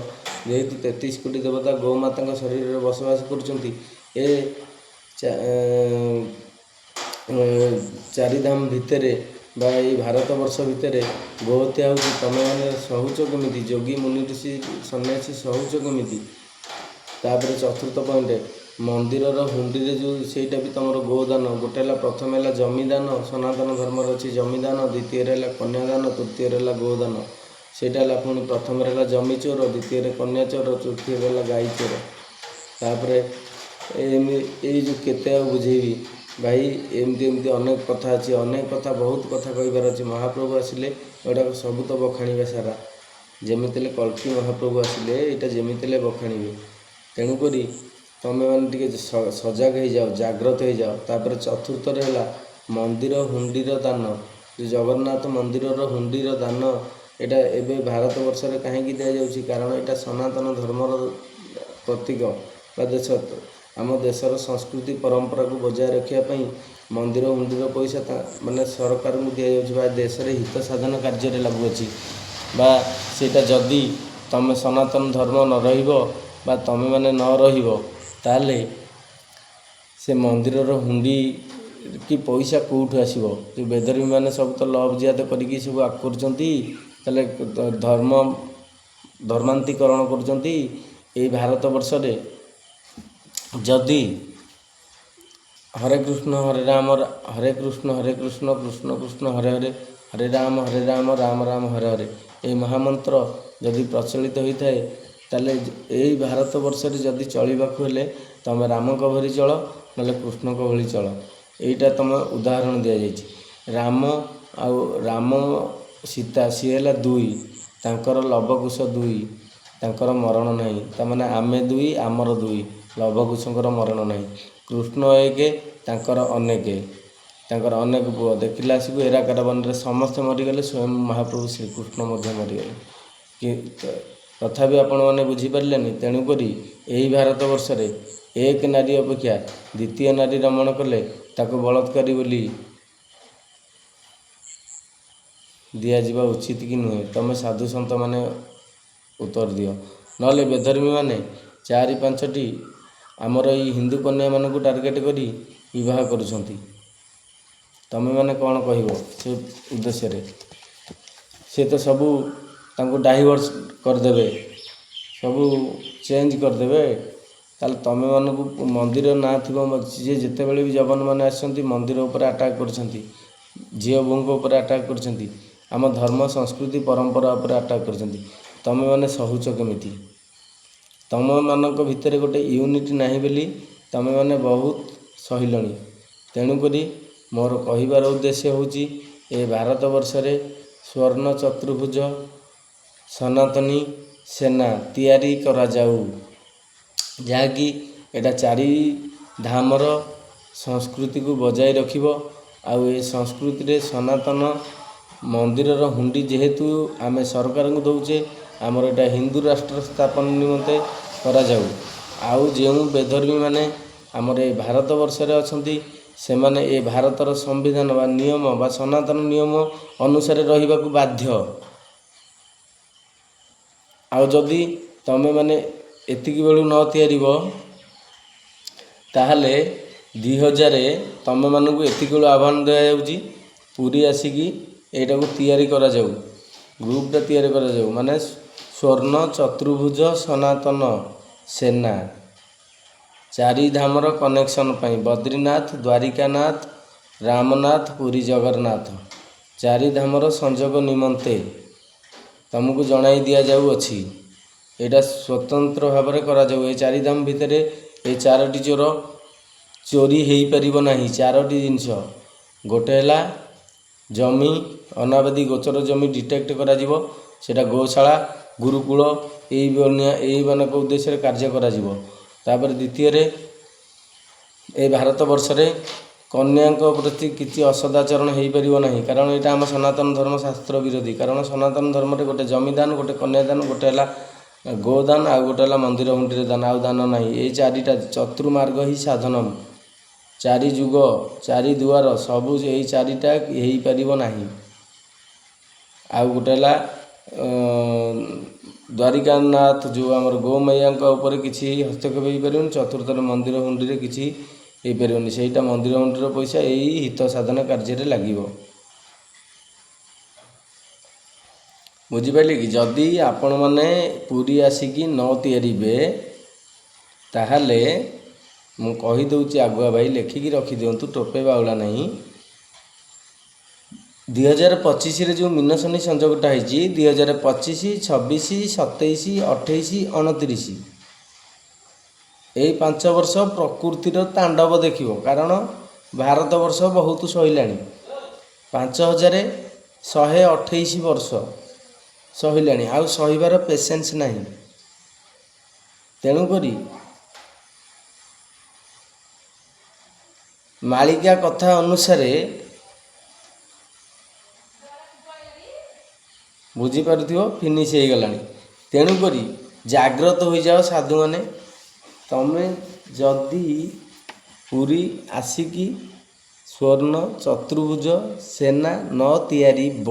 ଯେହେତୁ 33 କୋଟି ଦେବତା ଗୋମାତାଙ୍କ ଶରୀରରେ ବସବାସ କରୁଛନ୍ତି, ଏ ଚାରିଧାମ ଭିତରେ ବା ଏଇ ଭାରତ ବର୍ଷ ଭିତରେ ଗୋହତ୍ୟା ହେଉଛି। ତମେମାନେ ସହୁଛ କେମିତି? ଯୋଗୀ ମୁନି ଋଷି ସନ୍ନ୍ୟାସୀ ସହୁଛ କେମିତି? ତାପରେ ଚତୁର୍ଥ ପଏଣ୍ଟ, ମନ୍ଦିରର ହୁଣ୍ଡିରେ ଯେଉଁ ସେଇଟା ବି ତମର ଗୋଦାନ। ଗୋଟେ ହେଲା, ପ୍ରଥମେ ହେଲା ଜମିଦାନ, ସନାତନ ଧର୍ମର ଅଛି ଜମିଦାନ, ଦ୍ୱିତୀୟରେ ହେଲା କନ୍ୟାଦାନ, ତୃତୀୟରେ ହେଲା ଗୋଦାନ। ସେଇଟା ହେଲା ପୁଣି ପ୍ରଥମରେ ହେଲା ଜମି ଚୋର, ଦ୍ୱିତୀୟରେ କନ୍ୟା ଚୋର, ତୃତୀୟରେ ହେଲା ଗାଈ ଚୋର। ତାପରେ ଏଇ ଯେଉଁ କେତେ ଆଉ ବୁଝେଇବି ଭାଇ, ଏମିତି ଅନେକ କଥା ଅଛି, ଅନେକ କଥା, ବହୁତ କଥା କହିବାର ଅଛି। ମହାପ୍ରଭୁ ଆସିଲେ ଏଗୁଡ଼ାକ ସବୁ ତ ବଖାଣିବେ ସାରା। ଯେମିତି ହେଲେ କଳ୍କୀ ମହାପ୍ରଭୁ ଆସିଲେ ଏଇଟା ଯେମିତି ହେଲେ ବଖାଣିବେ। ତେଣୁକରି ତମେମାନେ ଟିକେ ସଜାଗ ହେଇଯାଅ, ଜାଗ୍ରତ ହେଇଯାଅ। ତାପରେ ଚତୁର୍ଥରେ ହେଲା ମନ୍ଦିର ହୁଣ୍ଡିର ଦାନ। ଜଗନ୍ନାଥ ମନ୍ଦିରର ହୁଣ୍ଡିର ଦାନ ଏଇଟା ଏବେ ଭାରତ ବର୍ଷରେ କାହିଁକି ଦିଆଯାଉଛି? କାରଣ ଏଇଟା ସନାତନ ଧର୍ମର ପ୍ରତୀକ ବା ଆମ ଦେଶର ସଂସ୍କୃତି ପରମ୍ପରାକୁ ବଜାୟ ରଖିବା ପାଇଁ ମନ୍ଦିର ହୁଣ୍ଡିର ପଇସା ମାନେ ସରକାରଙ୍କୁ ଦିଆଯାଉଛି ବା ଦେଶରେ ହିତ ସାଧନ କାର୍ଯ୍ୟରେ ଲାଗୁଅଛି। ବା ସେଇଟା ଯଦି ତମେ ସନାତନ ଧର୍ମ ନ ରହିବ ବା ତମେମାନେ ନ ରହିବ, ତାହେଲେ ସେ ମନ୍ଦିରର ହୁଣ୍ଡି କି ପଇସା କେଉଁଠୁ ଆସିବ? ଯେଉଁ ବେଦର୍ମୀମାନେ ସବୁ ତ ଲଭ୍ ଜିହାଦ କରିକି ସବୁ କରୁଛନ୍ତି, ତାହେଲେ ଧର୍ମାନ୍ତୀକରଣ କରୁଛନ୍ତି ଏଇ ଭାରତ ବର୍ଷରେ। ଯଦି ହରେ କୃଷ୍ଣ ହରେ ରାମ ହରେ କୃଷ୍ଣ କୃଷ୍ଣ କୃଷ୍ଣ ହରେ ହରେ, ହରେ ରାମ ରାମ ରାମ ହରେ ହରେ, ଏହି ମହାମନ୍ତ୍ର ଯଦି ପ୍ରଚଳିତ ହୋଇଥାଏ, ତାହେଲେ ଏଇ ଭାରତ ବର୍ଷରେ ଯଦି ଚଳିବାକୁ ହେଲେ ତମେ ରାମଙ୍କ ଭଳି ଚଳ, ନହେଲେ କୃଷ୍ଣଙ୍କ ଭଳି ଚଳ। ଏଇଟା ତମ ଉଦାହରଣ ଦିଆଯାଇଛି। ରାମ ସୀତା ସିଏ ହେଲା ଦୁଇ, ତାଙ୍କର ଲବକୁଶ ଦୁଇ, ତାଙ୍କର ମରଣ ନାହିଁ। ତାମାନେ ଆମେ ଦୁଇ, ଆମର ଦୁଇ, ଲବକୁଶଙ୍କର ମରଣ ନାହିଁ। କୃଷ୍ଣ ଏକ, ତାଙ୍କର ଅନେକ ପୁଅ। ଦେଖିଲା ଆସିକୁ ଏରାକାରବନରେ ସମସ୍ତେ ମରିଗଲେ, ସ୍ୱୟଂ ମହାପ୍ରଭୁ ଶ୍ରୀକୃଷ୍ଣ ମଧ୍ୟ ମରିଗଲେ। ତଥାପି ଆପଣମାନେ ବୁଝିପାରିଲେନି। ତେଣୁକରି ଏହି ଭାରତ ବର୍ଷରେ ଏକ ନାରୀ ଅପେକ୍ଷା ଦ୍ୱିତୀୟ ନାରୀ ରମଣ କଲେ ତାକୁ ବଳତ୍କାରୀ ବୋଲି ଦିଆଯିବା ଉଚିତ କି ନୁହେଁ? ତମେ ସାଧୁ ସନ୍ତମାନେ ଉତ୍ତର ଦିଅ। ନହେଲେ ବେଧର୍ମୀମାନେ 4-5ଟି ଆମର ଏଇ ହିନ୍ଦୁ କନ୍ୟାମାନଙ୍କୁ ଟାର୍ଗେଟ କରି ବିବାହ କରୁଛନ୍ତି। ତମେମାନେ କ'ଣ କହିବ ସେ ଉଦ୍ଦେଶ୍ୟରେ? ସେ ତ ସବୁ ତାଙ୍କୁ ଡାଇଭର୍ସ କରିଦେବେ, ସବୁ ଚେଞ୍ଜ କରିଦେବେ। ତାହେଲେ ତମେମାନଙ୍କୁ ମନ୍ଦିର ନାଁ ଥିବ, ଯିଏ ଯେତେବେଳେ ବି ଯବନମାନେ ଆସିଛନ୍ତି ମନ୍ଦିର ଉପରେ ଆଟାକ୍ କରୁଛନ୍ତି, ଝିଅ ବୋହୂଙ୍କ ଉପରେ ଆଟାକ୍ କରୁଛନ୍ତି, ଆମ ଧର୍ମ ସଂସ୍କୃତି ପରମ୍ପରା ଉପରେ ଆଟାକ୍ କରୁଛନ୍ତି। ତମେମାନେ ସହୁଛ କେମିତି? ତମମାନଙ୍କ ଭିତରେ ଗୋଟେ ୟୁନିଟି ନାହିଁ ବୋଲି ତମେମାନେ ବହୁତ ସହିଲଣି। ତେଣୁକରି ମୋର କହିବାର ଉଦ୍ଦେଶ୍ୟ ହେଉଛି, ଏ ଭାରତ ବର୍ଷରେ ସ୍ୱର୍ଣ୍ଣ ଚତୁର୍ଭୁଜ ସନାତନୀ ସେନା ତିଆରି କରାଯାଉ, ଯାହାକି ଏଇଟା ଚାରି ଧାମର ସଂସ୍କୃତିକୁ ବଜାୟ ରଖିବ। ଆଉ ଏ ସଂସ୍କୃତିରେ ସନାତନ ମନ୍ଦିରର ହୁଣ୍ଡି ଯେହେତୁ ଆମେ ସରକାରଙ୍କୁ ଦେଉଛେ, ଆମର ଏଇଟା ହିନ୍ଦୁ ରାଷ୍ଟ୍ର ସ୍ଥାପନ ନିମନ୍ତେ କରାଯାଉ। ଆଉ ଯେଉଁ ବେଧର୍ମୀମାନେ ଆମର ଏ ଭାରତବର୍ଷରେ ଅଛନ୍ତି, ସେମାନେ ଏ ଭାରତର ସମ୍ବିଧାନ ବା ନିୟମ ବା ସନାତନ ନିୟମ ଅନୁସାରେ ରହିବାକୁ ବାଧ୍ୟ। ଆଉ ଯଦି ତମେମାନେ ଏତିକି ବେଳୁ ନ ତିଆରିବ, ତାହେଲେ 2000 ତମମାନଙ୍କୁ ଏତିକି ବେଳୁ ଆହ୍ୱାନ ଦିଆଯାଉଛି, ପୁରୀ ଆସିକି ଏଇଟାକୁ ତିଆରି କରାଯାଉ, ଗ୍ରୁପଟା ତିଆରି କରାଯାଉ। ମାନେ ସ୍ୱର୍ଣ୍ଣ ଚତୁର୍ଭୁଜ ସନାତନ ସେନା ଚାରି ଧାମର କନେକ୍ସନ୍ ପାଇଁ ବଦ୍ରିନାଥ, ଦ୍ୱାରିକାନାଥ, ରାମନାଥ, ପୁରୀ ଜଗନ୍ନାଥ ଚାରି ଧାମର ସଂଯୋଗ ନିମନ୍ତେ ତମକୁ ଜଣାଇ ଦିଆଯାଉଅଛି। ଏଇଟା ସ୍ୱତନ୍ତ୍ର ଭାବରେ କରାଯାଉ। ଏ ଚାରିଧାମ ଭିତରେ ଏ ଚାରୋଟି ଚୋରି ହେଇପାରିବ ନାହିଁ। ଚାରୋଟି ଜିନିଷ, ଗୋଟେ ହେଲା ଜମି, ଅନାବାଦୀ ଗୋଚର ଜମି ଡିଟେକ୍ଟ କରାଯିବ, ସେଇଟା ଗୋଶାଳା, ଗୁରୁକୁଳ ଏଇମାନଙ୍କ ଉଦ୍ଦେଶ୍ୟରେ କାର୍ଯ୍ୟ କରାଯିବ। ତାପରେ ଦ୍ୱିତୀୟରେ, ଏ ଭାରତବର୍ଷରେ କନ୍ୟାଙ୍କ ପ୍ରତି କିଛି ଅସଦାଚରଣ ହେଇପାରିବ ନାହିଁ, କାରଣ ଏଇଟା ଆମ ସନାତନ ଧର୍ମ ଶାସ୍ତ୍ର ବିରୋଧୀ। କାରଣ ସନାତନ ଧର୍ମରେ ଗୋଟେ ଜମିଦାନ, ଗୋଟେ କନ୍ୟାଦାନ, ଗୋଟେ ହେଲା ଗୋଦାନ, ଆଉ ଗୋଟେ ହେଲା ମନ୍ଦିର ହୁଣ୍ଡିରେ ଦାନ, ଆଉ ଦାନ ନାହିଁ। ଏଇ ଚାରିଟା ଚତୁର୍ମାର୍ଗ ହିଁ ସାଧନମ୍, ଚାରି ଯୁଗ ଚାରି ଦୁଆର ସବୁ ଏଇ ଚାରିଟା ହେଇପାରିବ ନାହିଁ। ଆଉ ଗୋଟେ ହେଲା ଦ୍ୱାରିକାନାଥ, ଯେଉଁ ଆମର ଗୋମାୟାଙ୍କ ଉପରେ କିଛି ହସ୍ତକ୍ଷେପ ହେଇପାରିବନି। ଚତୁର୍ଥରେ ମନ୍ଦିର ହୁଣ୍ଡିରେ କିଛି ହେଇପାରିବନି, ସେଇଟା ମନ୍ଦିର ହୁଣ୍ଡିର ପଇସା ଏଇ ହିତ ସାଧନ କାର୍ଯ୍ୟରେ ଲାଗିବ। ବୁଝିପାରିଲେ କି? ଯଦି ଆପଣମାନେ ପୁରୀ ଆସିକି ନ ତିଆରିବେ, ତାହେଲେ ମୁଁ କହିଦେଉଛି ଆଗୁଆ ଭାଇ, ଲେଖିକି ରଖିଦିଅନ୍ତୁ, ଟୋପେ ବାଉଳା ନାହିଁ। 2025ରେ ଯେଉଁ ମିନସନୀ ସଂଯୋଗଟା ହେଇଛି, 2025, 26, 27, 28, 29 ଏଇ 5 ବର୍ଷ ପ୍ରକୃତିର ତାଣ୍ଡବ ଦେଖିବ। କାରଣ ଭାରତବର୍ଷ ବହୁତ ସହିଲାଣି, 5128 ବର୍ଷ ସହିଲାଣି, ଆଉ ସହିବାର ପେସେନ୍ସ ନାହିଁ। ତେଣୁକରି ମାଳିକା କଥା ଅନୁସାରେ ବୁଝିପାରୁଥିବ, ଫିନିଶ ହେଇଗଲାଣି। ତେଣୁକରି ଜାଗ୍ରତ ହୋଇଯାଅ ସାଧୁମାନେ। ତମେ ଯଦି ପୁରୀ ଆସିକି ସ୍ୱର୍ଣ୍ଣ ଚତୁର୍ଭୁଜ ସେନା ନ ତିଆରିବ,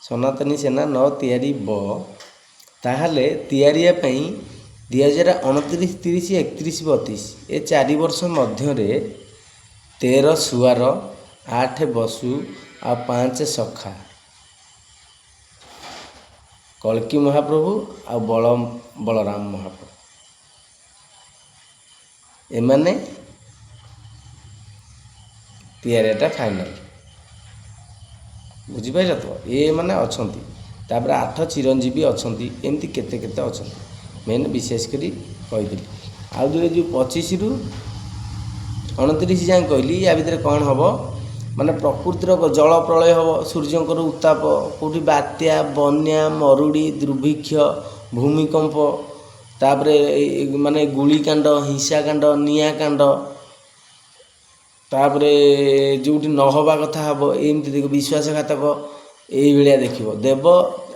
ସନାତନୀ ସେନା ନ ତିଆରିବ, ତାହେଲେ ତିଆରିବା ପାଇଁ 2029, 30, 31, 32 ଏ 4 ବର୍ଷ ମଧ୍ୟରେ 13 ସୁଆର, 8 ବସୁ ଆଉ 5 ସଖା, କଳ୍କୀ ମହାପ୍ରଭୁ ଆଉ ବଳରାମ ମହାପ୍ରଭୁ, ଏମାନେ ତିଆରିଟା ଫାଇନାଲ। ବୁଝିପାରିଲ ତ? ଏମାନେ ଅଛନ୍ତି। ତାପରେ 8 ଚିରଞ୍ଜୀବୀ ଅଛନ୍ତି, ଏମିତି କେତେ କେତେ ଅଛନ୍ତି। ମେନ୍ ବିଶେଷ କରି କହିଥିଲି। ଆଉ ଯେଉଁ 25ରୁ 29 ଯାଏଁ କହିଲି, ୟା ଭିତରେ କ'ଣ ହେବ? ମାନେ ପ୍ରକୃତିର ଜଳ ପ୍ରଳୟ ହେବ, ସୂର୍ଯ୍ୟଙ୍କର ଉତ୍ତାପ, କେଉଁଠି ବାତ୍ୟା, ବନ୍ୟା, ମରୁଡ଼ି, ଦୁର୍ଭିକ୍ଷ, ଭୂମିକମ୍ପ, ତାପରେ ମାନେ ଗୁଳିକାଣ୍ଡ, ହିଂସାକାଣ୍ଡ, ନିଆଁକାଣ୍ଡ, ତାପରେ ଯେଉଁଠି ନ ହେବା କଥା ହେବ, ଏମିତି ଦେଖିବ। ବିଶ୍ୱାସଘାତକ ଏଇଭଳିଆ ଦେଖିବ। ଦେବ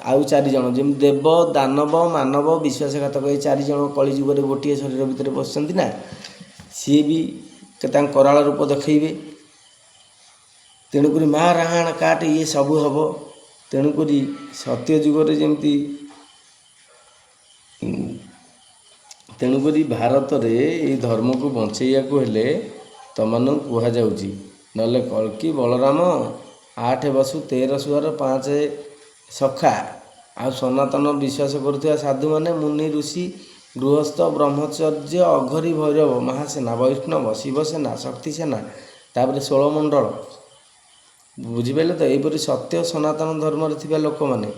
ଆଉ 4 ଜଣ, ଯେମିତି ଦେବ, ଦାନବ, ମାନବ, ବିଶ୍ୱାସଘାତକ, ଏଇ 4 ଜଣ କଳିଯୁଗରେ ଗୋଟିଏ ଶରୀର ଭିତରେ ବସିଛନ୍ତି ନା, ସିଏ ବି ତାଙ୍କ କରାଳ ରୂପ ଦେଖେଇବେ। ତେଣୁକରି ମା ରାହାଣ କାଟ ଇଏ ସବୁ ହେବ। ତେଣୁକରି ସତ୍ୟ ଯୁଗରେ ଯେମିତି, ତେଣୁକରି ଭାରତରେ ଏଇ ଧର୍ମକୁ ବଞ୍ଚେଇବାକୁ ହେଲେ ତମମାନଙ୍କୁ କୁହାଯାଉଛି, ନହେଲେ କଳ୍କୀ ବଳରାମ 8 ବସୁ, 13 ସୁଆର, 5 ସଖା, ଆଉ ସନାତନ ବିଶ୍ୱାସ କରୁଥିବା ସାଧୁମାନେ, ମୁନି ଋଷି, ଗୃହସ୍ଥ, ବ୍ରହ୍ମଚର୍ଯ୍ୟ, ଅଘରୀ, ଭୈରବ, ମହାସେନା, ବୈଷ୍ଣବ, ଶିବସେନା, ଶକ୍ତିସେନା, ତାପରେ 16 ମଣ୍ଡଳ। ବୁଝିପାରିଲେ ତ? ଏହିପରି ସତ୍ୟ ସନାତନ ଧର୍ମରେ ଥିବା ଲୋକମାନେ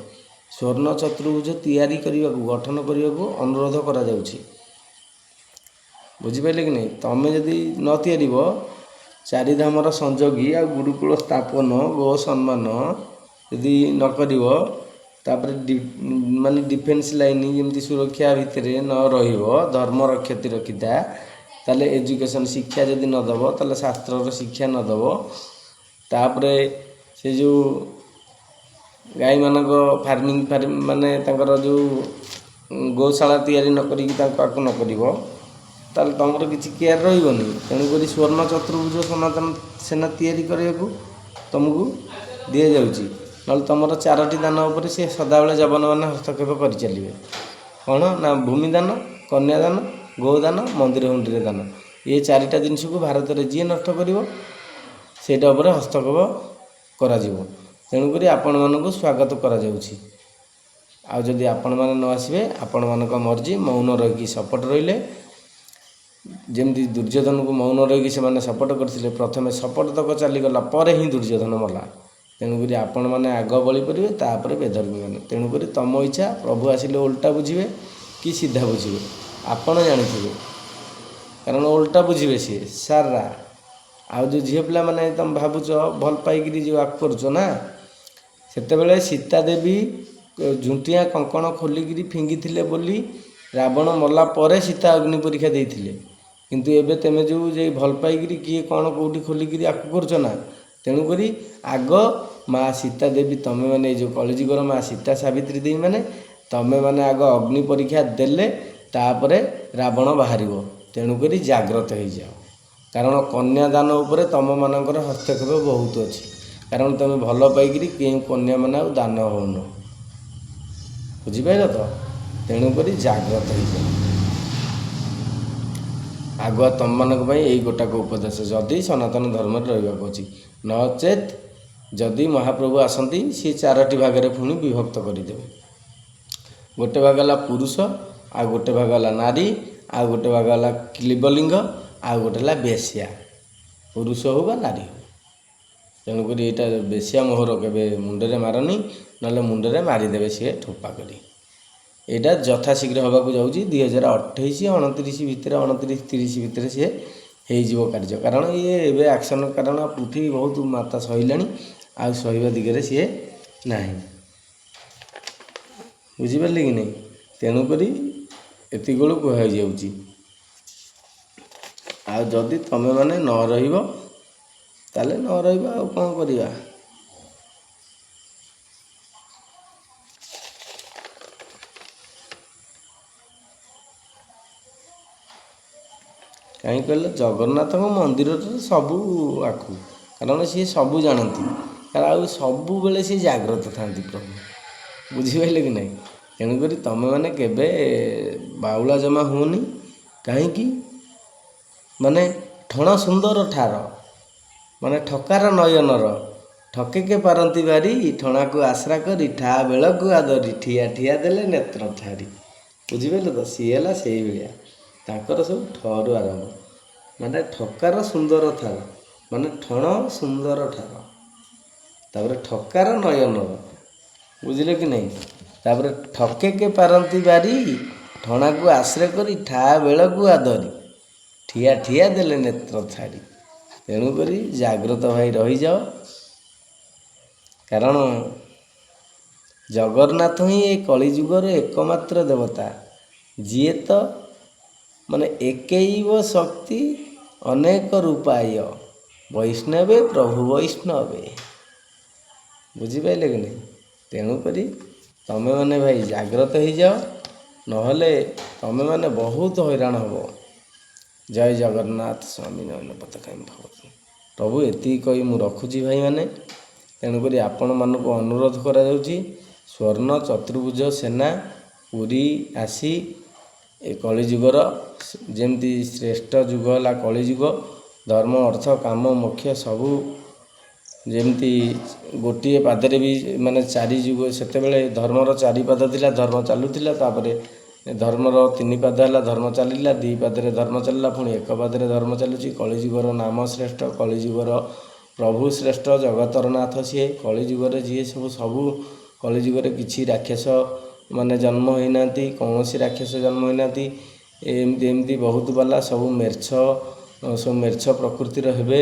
ସ୍ୱର୍ଣ୍ଣ ଚତୁର୍ଭୁଜ ତିଆରି କରିବାକୁ, ଗଠନ କରିବାକୁ ଅନୁରୋଧ କରାଯାଉଛି। ବୁଝିପାରିଲେ କି ନାହିଁ? ତମେ ଯଦି ନ ତିଆରିବ, ଚାରିଧାମର ସଂଯୋଗୀ ଆଉ ଗୁରୁକୁଳ ସ୍ଥାପନ, ଗୋ ସମ୍ମାନ, ଯଦି ନ କରିବ ତାପରେ ମାନେ ଡିଫେନ୍ସ ଲାଇନ୍ ଯେମିତି ସୁରକ୍ଷା ଭିତରେ ନ ରହିବ, ଧର୍ମର କ୍ଷତି ରଖିତା, ତାହେଲେ ଏଜୁକେସନ୍ ଶିକ୍ଷା ଯଦି ନ ଦେବ, ତାହେଲେ ଶାସ୍ତ୍ରର ଶିକ୍ଷା ନ ଦେବ, ତାପରେ ସେ ଯେଉଁ ଗାଈମାନଙ୍କ ଫାର୍ମିଂ ମାନେ ତାଙ୍କର ଯେଉଁ ଗୋଶାଳା ତିଆରି ନ କରିକି ତାକୁ ନ କରିବ, ତାହେଲେ ତୁମର କିଛି କେୟାର ରହିବନି। ତେଣୁକରି ସ୍ୱର୍ଣ୍ଣ ଚତୁର୍ଭୁଜ ସନାତନ ସେନା ତିଆରି କରିବାକୁ ତୁମକୁ ଦିଆଯାଉଛି। ନହେଲେ ତୁମର 4ଟି ଦାନ ଉପରେ ସେ ସଦାବେଳେ ଯବନମାନେ ହସ୍ତକ୍ଷେପ କରିଚାଲିବେ। କ'ଣ ନା ଭୂମିଦାନ, କନ୍ୟାଦାନ, ଗୋଦାନ, ମନ୍ଦିର ହୁଣ୍ଡିରେ ଦାନ। ଏ 4ଟା ଜିନିଷକୁ ଭାରତରେ ଯିଏ ନଷ୍ଟ କରିବ ସେଇଟା ଉପରେ ହସ୍ତକ୍ଷେପ କରାଯିବ। ତେଣୁକରି ଆପଣମାନଙ୍କୁ ସ୍ୱାଗତ କରାଯାଉଛି। ଆଉ ଯଦି ଆପଣମାନେ ନ ଆସିବେ, ଆପଣମାନଙ୍କ ମର୍ଜି, ମୌନ ରହିକି ସପୋର୍ଟ ରହିଲେ, ଯେମିତି ଦୁର୍ଯ୍ୟୋଧନକୁ ମୌନ ରହିକି ସେମାନେ ସପୋର୍ଟ କରିଥିଲେ, ପ୍ରଥମେ ସପୋର୍ଟ ତକ ଚାଲିଗଲା ପରେ ହିଁ ଦୁର୍ଯ୍ୟୋଧନ ମଲା। ତେଣୁକରି ଆପଣମାନେ ଆଗ ବଳି ପାରିବେ, ତାପରେ ବେଧର୍ମୀମାନେ। ତେଣୁକରି ତମ ଇଚ୍ଛା, ପ୍ରଭୁ ଆସିଲେ ଓଲଟା ବୁଝିବେ କି ସିଧା ବୁଝିବେ ଆପଣ ଜାଣିଥିବେ, କାରଣ ଓଲଟା ବୁଝିବେ ସିଏ ସାରା। ଆଉ ଯେଉଁ ଝିଅ ପିଲାମାନେ ତୁମେ ଭାବୁଛ ଭଲ ପାଇକିରି ଯେଉଁ ଆକୁ କରୁଛ ନା, ସେତେବେଳେ ସୀତା ଦେବୀ ଝୁଣ୍ଟିଆ କଙ୍କଣ ଖୋଲିକିରି ଫିଙ୍ଗିଥିଲେ ବୋଲି ରାବଣ ମଲା ପରେ ସୀତା ଅଗ୍ନି ପରୀକ୍ଷା ଦେଇଥିଲେ। କିନ୍ତୁ ଏବେ ତୁମେ ଯେଉଁ ଯେ ଭଲ ପାଇକିରି କିଏ କ'ଣ କେଉଁଠି ଖୋଲିକିରି ଆକୁ କରୁଛ ନା, ତେଣୁକରି ଆଗ ମା ସୀତା ଦେବୀ ତମେମାନେ ଏଇ ଯେଉଁ କଳିଯୁଗର ମା ସୀତା ସାବିତ୍ରୀ ଦେବୀ ମାନେ ତମେମାନେ ଆଗ ଅଗ୍ନି ପରୀକ୍ଷା ଦେଲେ ତାପରେ ରାବଣ ବାହାରିବ। ତେଣୁକରି ଜାଗ୍ରତ ହେଇଯାଅ, କାରଣ କନ୍ୟାଦାନ ଉପରେ ତମମାନଙ୍କର ହସ୍ତକ୍ଷେପ ବହୁତ ଅଛି। କାରଣ ତୁମେ ଭଲ ପାଇକିରି କେଉଁ କନ୍ୟାମାନେ ଆଉ ଦାନ ହେଉନ, ବୁଝିପାରିଲ ତ? ତେଣୁକରି ଜାଗ୍ରତ ହେଇଯାଅ। ଆଗୁଆ ତମମାନଙ୍କ ପାଇଁ ଏଇ ଗୋଟାକ ଉପଦେଶ, ଯଦି ସନାତନ ଧର୍ମରେ ରହିବାକୁ ଅଛି। ନଚେତ୍ ଯଦି ମହାପ୍ରଭୁ ଆସନ୍ତି ସିଏ 4ଟି ଭାଗରେ ପୁଣି ବିଭକ୍ତ କରିଦେବେ। ଗୋଟେ ଭାଗ ହେଲା ପୁରୁଷ, ଆଉ ଗୋଟେ ଭାଗ ହେଲା ନାରୀ, ଆଉ ଗୋଟେ ଭାଗ ହେଲା କ୍ଳୀବଲିଙ୍ଗ, ଆଉ ଗୋଟେ ହେଲା ବେଶ୍ୟା। ପୁରୁଷ ହେଉ ବା ନାରୀ ହେଉ। ତେଣୁକରି ଏଇଟା ବେଶ୍ୟା ମୋହର କେବେ ମୁଣ୍ଡରେ ମାରନି, ନହେଲେ ମୁଣ୍ଡରେ ମାରିଦେବେ ସିଏ ଠୋପା କରି। ଏଇଟା ଯଥାଶୀଘ୍ର ହେବାକୁ ଯାଉଛି 2028-29 ଭିତରେ, 29-30 ଭିତରେ ସିଏ ହେଇଯିବ କାର୍ଯ୍ୟ। କାରଣ ଇଏ ଏବେ ଆକ୍ସନ, କାରଣ ପୃଥିବୀ ବହୁତ ମାତ୍ରା ସହିଲାଣି, ଆଉ ସହିବା ଦିଗରେ ସିଏ ନାହିଁ। ବୁଝିପାରିଲେ କି ନାହିଁ? ତେଣୁକରି ଏତିକି ବେଳୁ କୁହାଯାଉଛି। ଆଉ ଯଦି ତମେମାନେ ନ ରହିବ ତାହେଲେ ନ ରହିବ, ଆଉ କ'ଣ କରିବା? କାହିଁକି କହିଲେ, ଜଗନ୍ନାଥଙ୍କ ମନ୍ଦିରରେ ସବୁ ଆଖୁ, କାରଣ ସିଏ ସବୁ ଜାଣନ୍ତି, ଆଉ ସବୁବେଳେ ସିଏ ଜାଗ୍ରତ ଥାନ୍ତି ପ୍ରଭୁ। ବୁଝିପାରିଲେ କି ନାହିଁ? ତେଣୁକରି ତମେମାନେ କେବେ ବାଉଳା ଜମା ହୁଅନି। କାହିଁକି? ମାନେ ଠଣ ସୁନ୍ଦର ଠାର, ମାନେ ଠକାର ନୟନର ଠକେକେ ପାରନ୍ତି ବାରି, ଠଣାକୁ ଆଶ୍ରା କରି ଠା ବେଳକୁ ଆଦରି, ଠିଆ ଠିଆ ଦେଲେ ନେତ୍ର ଠାରି। ବୁଝିପାରିଲେ ତ? ସିଏ ହେଲା ସେଇଭଳିଆ, ତାଙ୍କର ସବୁ ଠରୁ ଆରମ୍ଭ। ମାନେ ଠକାର ସୁନ୍ଦର ଠାର, ମାନେ ଠଣ ସୁନ୍ଦର ଠାର, ତାପରେ ଠକାର ନୟନର। ବୁଝିଲେ କି ନାହିଁ? ତାପରେ ଠକେକେ ପାରନ୍ତି ବାରି, ଠଣାକୁ ଆଶ୍ରୟ କରି ଠା ବେଳକୁ ଆଦରି, ଠିଆ ଠିଆ ଦେଲେ ନେତ୍ର ଛାଡ଼ି। ତେଣୁକରି ଜାଗ୍ରତ ଭାଇ ରହିଯାଅ, କାରଣ ଜଗନ୍ନାଥ ହିଁ ଏ କଳିଯୁଗର ଏକମାତ୍ର ଦେବତା, ଯିଏ ତ ମାନେ ଏକୈବ ଶକ୍ତି ଅନେକ ରୂପାୟ, ବୈଷ୍ଣବେ ପ୍ରଭୁ ବୈଷ୍ଣବେ। ବୁଝିପାରିଲେ କି ନାହିଁ? ତେଣୁକରି ତମେମାନେ ଭାଇ ଜାଗ୍ରତ ହେଇଯାଅ, ନହେଲେ ତମେମାନେ ବହୁତ ହଇରାଣ ହେବ। ଜୟ ଜଗନ୍ନାଥ। ସ୍ୱାମୀ ନୟନ ପଥଗାମୀ ଭବତୁ। ପ୍ରଭୁ ଏତିକି କହି ମୁଁ ରଖୁଛି ଭାଇମାନେ। ତେଣୁକରି ଆପଣମାନଙ୍କୁ ଅନୁରୋଧ କରାଯାଉଛି, ସ୍ୱର୍ଣ୍ଣ ଚତୁର୍ଭୁଜ ସେନା ପୁରୀ ଆସି ଏ କଳିଯୁଗର, ଯେମିତି ଶ୍ରେଷ୍ଠ ଯୁଗ ହେଲା କଳିଯୁଗ, ଧର୍ମ ଅର୍ଥ କାମ ମୋକ୍ଷ ସବୁ ଯେମିତି ଗୋଟିଏ ପାଦରେ ବି, ମାନେ 4 ଯୁଗ, ସେତେବେଳେ ଧର୍ମର 4 ପାଦ ଥିଲା, ଧର୍ମ ଚାଲୁଥିଲା, ତାପରେ ଧର୍ମର 3 ପାଦ ହେଲା, ଧର୍ମ ଚାଲିଲା, 2 ପାଦରେ ଧର୍ମ ଚାଲିଲା, ପୁଣି 1 ପାଦରେ ଧର୍ମ ଚାଲୁଛି। କଳିଯୁଗର ନାମ ଶ୍ରେଷ୍ଠ, କଳିଯୁଗର ପ୍ରଭୁ ଶ୍ରେଷ୍ଠ, ଜଗତର ନାଥ ସିଏ। କଳିଯୁଗରେ ଯିଏ ସବୁ କଳିଯୁଗରେ କିଛି ରାକ୍ଷସ ମାନେ ଜନ୍ମ ହୋଇନାହାନ୍ତି, କୌଣସି ରାକ୍ଷସ ଜନ୍ମ ହୋଇନାହାନ୍ତି। ଏମିତି ବହୁତ ବାଲା ସବୁ ମେର୍ଛ ପ୍ରକୃତିର ହେବେ,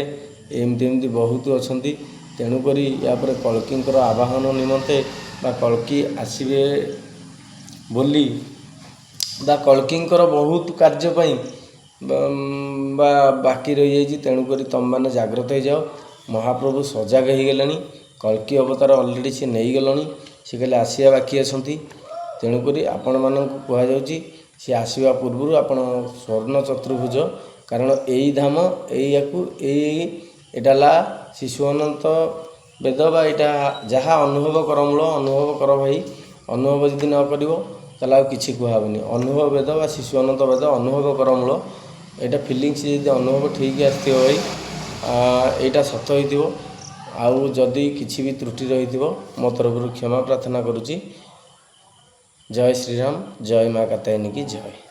ଏମିତି ବହୁତ ଅଛନ୍ତି। ତେଣୁକରି ୟାପରେ କଳ୍କୀଙ୍କର ଆବାହନ ନିମନ୍ତେ ବା କଳ୍କୀ ଆସିବେ ବୋଲି ବା କଳ୍କୀଙ୍କର ବହୁତ କାର୍ଯ୍ୟ ପାଇଁ ବା ବାକି ରହିଯାଇଛି। ତେଣୁକରି ତୁମମାନେ ଜାଗ୍ରତ ହେଇଯାଅ। ମହାପ୍ରଭୁ ସଜାଗ ହେଇଗଲେଣି। କଳ୍କୀ ଅବତାର ଅଲରେଡ଼ି ସେ ନେଇଗଲେଣି। ସେ ଖାଲି ଆସିବା ବାକି ଅଛନ୍ତି। ତେଣୁକରି ଆପଣମାନଙ୍କୁ କୁହାଯାଉଛି ସେ ଆସିବା ପୂର୍ବରୁ ଆପଣ ସ୍ୱର୍ଣ୍ଣ ଚତୁର୍ଭୁଜ, କାରଣ ଏଇ ଧାମ ଏଇଆକୁ ଏଇଟା ହେଲା ଶିଶୁ ଅନନ୍ତ ବେଦ ବା ଏଇଟା ଯାହା ଅନୁଭବ କର ମୂଳ ଅନୁଭବ କର ଭାଇ। ଅନୁଭବ ଯଦି ନ କରିବ ତାହେଲେ ଆଉ କିଛି କୁହାହେବନି। ଅନୁଭବ ବେଦ ବା ଶିଶୁ ଅନନ୍ତ ବେଦ ଅନୁଭବ କର ମୂଳ। ଏଇଟା ଫିଲିଙ୍ଗସ୍ ଯଦି ଅନୁଭବ ଠିକ୍ ଆସିଥିବ ଭାଇ, ଏଇଟା ସତ ହେଇଥିବ। ଆଉ ଯଦି କିଛି ବି ତ୍ରୁଟି ରହିଥିବ ମୋ ତରଫରୁ କ୍ଷମା ପ୍ରାର୍ଥନା କରୁଛି। ଜୟ ଶ୍ରୀରାମ, ଜୟ ମା କାତ୍ୟାୟନୀ କି ଜୟ।